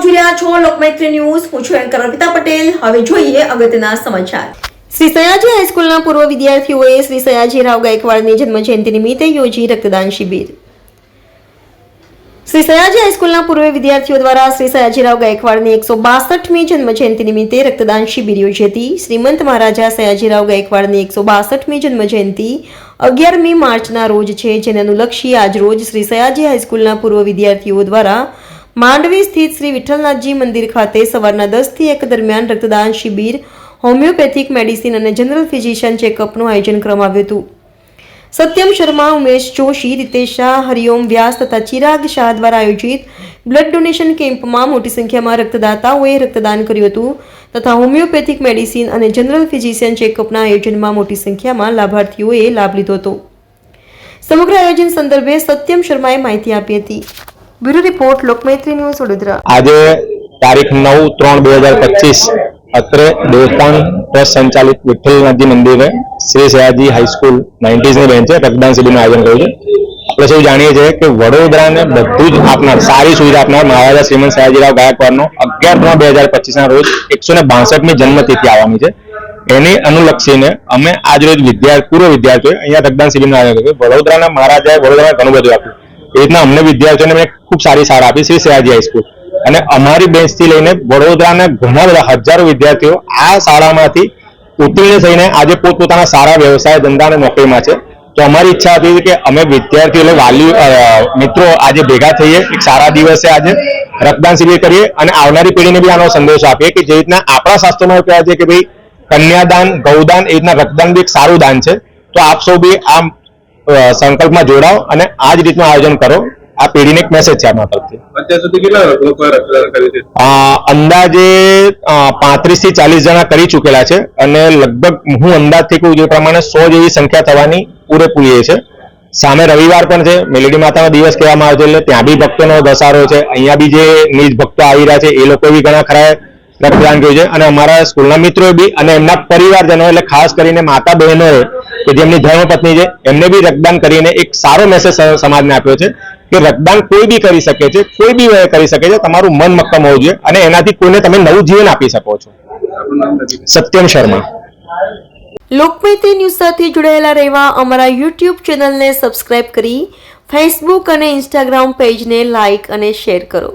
જોઈ રહ્યા છો લોકમૈત્રી ન્યૂઝ. હું છું એન્કર અર્પિતા પટેલ. હવે જોઈએ અગત્યના સમાચાર. શ્રી સયાજી હાઈસ્કૂલના પૂર્વ વિદ્યાર્થીઓએ શ્રી સયાજીરાવ ગાયકવાડની જન્મજયંતિ નિમિત્તે યોજી રક્તદાન શિબિર. શ્રી સયાજી હાઈસ્કૂલના પૂર્વ વિદ્યાર્થીઓ દ્વારા શ્રી સયાજીરાવ ગાયકવાડની 162મી જન્મજયંતિ નિમિત્તે રક્તદાન શિબિર યોજી હતી. શ્રીમંત મહારાજા સયાજીરાવ ગાયકવાડની 162મી જન્મજયંતિ 11મી માર્ચના રોજ છે, જેને અનુલક્ષી આજ રોજ શ્રી સયાજી હાઈસ્કૂલના પૂર્વ વિદ્યાર્થીઓ દ્વારા માંડવી સ્થિત શ્રી વિઠ્ઠલનાથજી મંદિર ખાતે સવારના 10 થી 1 દરમિયાન રક્તદાન શિબિર, હોમિયોપેથિક મેડિસિન અને જનરલ ફિઝિશિયન ચેકઅપનું આયોજન કરવામાં આવ્યું હતું. સત્યમ શર્મા, ઉમેશ જોશી, રીતેશ શાહ, હરિઓમ વ્યાસ તથા ચિરાગ શાહ દ્વારા આયોજિત બ્લડ ડોનેશન કેમ્પમાં મોટી સંખ્યામાં રક્તદાતાઓએ રક્તદાન કર્યું હતું તથા હોમિયોપેથિક મેડિસિન અને જનરલ ફિઝિશિયન ચેકઅપના આયોજનમાં મોટી સંખ્યામાં લાભાર્થીઓએ લાભ લીધો હતો. સમગ્ર આયોજન સંદર્ભે સત્યમ શર્માએ માહિતી આપી હતી. Bureau report, Lokmaitri news, Vadodara. આજે તારીખ 9/3/2025 અત્રે દેવસ્થાન ટ્રસ્ટ સંચાલિત વિઠ્ઠલનાથજી મંદિરે શ્રી સયાજી હાઈસ્કૂલ 90s ની બેન્ચે રક્તદાન શિબિરનું આયોજન કર્યું છે. આપણે સૌ જાણીએ છીએ કે વડોદરાને બધું જ આપનાર, સારી સુવિધા આપનાર મહારાજા શ્રીમંત સયાજીરાવ ગાયકવાડનો 11/3/2025ના રોજ 162મી જન્મતિથિ આવવાની છે. એની અનુલક્ષીને અમે આજ રોજ પૂર્વ વિદ્યાર્થીઓએ અહીંયા રક્તદાન શિબિરનું આયોજન કર્યું. વડોદરાના મહારાજાએ વડોદરાને ઘણું બધું આપ્યું. એ રીતના અમને વિદ્યાર્થીઓને ખૂબ સારી સાર આપી શ્રી સયાજી હાઈસ્કૂલ, અને અમારી બેન્ચથી લઈને વડોદરાના ઘણા બધા હજારો વિદ્યાર્થીઓ આ શાળામાંથી ઉત્તીર્ણ થઈને આજે પોતપોતાના સારા વ્યવસાય, ધંધા અને નોકરીમાં છે. તો અમારી ઈચ્છા હતી કે અમે વિદ્યાર્થીઓ, વાલી મિત્રો આજે ભેગા થઈએ, એક સારા દિવસે આજે રક્તદાન શિબિર કરીએ અને આવનારી પેઢીને બી આનો સંદેશો આપીએ કે જે રીતના આપણા શાસ્ત્રોમાં કહેવાય છે કે ભાઈ કન્યાદાન, ગૌદાન, એ રીતના રક્તદાન બી એક સારું દાન છે. તો આપ સૌ બી આ સંકલ્પમાં જોડાઓ અને આ જ રીતનું આયોજન કરો. આ પેઢીને એક મેસેજ છે આપણા તરફથી. અત્યાર સુધી કેટલા લોકોએ રક્તદાન કર્યું છે? અંદાજે 35 થી 40 જણા કરી ચૂકેલા છે અને લગભગ હું અંદાજથી કહું જે પ્રમાણે 100 જેવી સંખ્યા થવાની પૂરેપૂરી છે. સામે રવિવાર પણ છે, મેલેડી માતાનો દિવસ કહેવામાં આવે છે, એટલે ત્યાં બી ભક્તોનો ધસારો છે. અહીંયા બી જે નિજ ભક્તો આવી રહ્યા છે એ લોકો બી ઘણા ખરા રક્તદાન કર્યું છે અને અમારા સ્કૂલના મિત્રોએ બી અને એમના પરિવારજનો, એટલે ખાસ કરીને માતા બહેનોએ કે જેમની ધર્મપત્ની છે એમને બી રક્તદાન કરીને એક સારો મેસેજ સમાજને આપ્યો છે કે રક્તદાન કોઈ બી કરી શકે છે, કોઈ બી વયે કરી શકે છે. તમારું મન મક્કમ હોવું જોઈએ અને એનાથી કોઈને તમે નવું જીવન આપી શકો છો. સત્યમ શર્મા. લોકમૈત્રી ન્યૂઝ સાથે જોડાયેલા રહેવા અમારા યુટ્યુબ ચેનલને સબસ્ક્રાઇબ કરી ફેસબુક અને ઇન્સ્ટાગ્રામ પેજને લાઇક અને શેર કરો.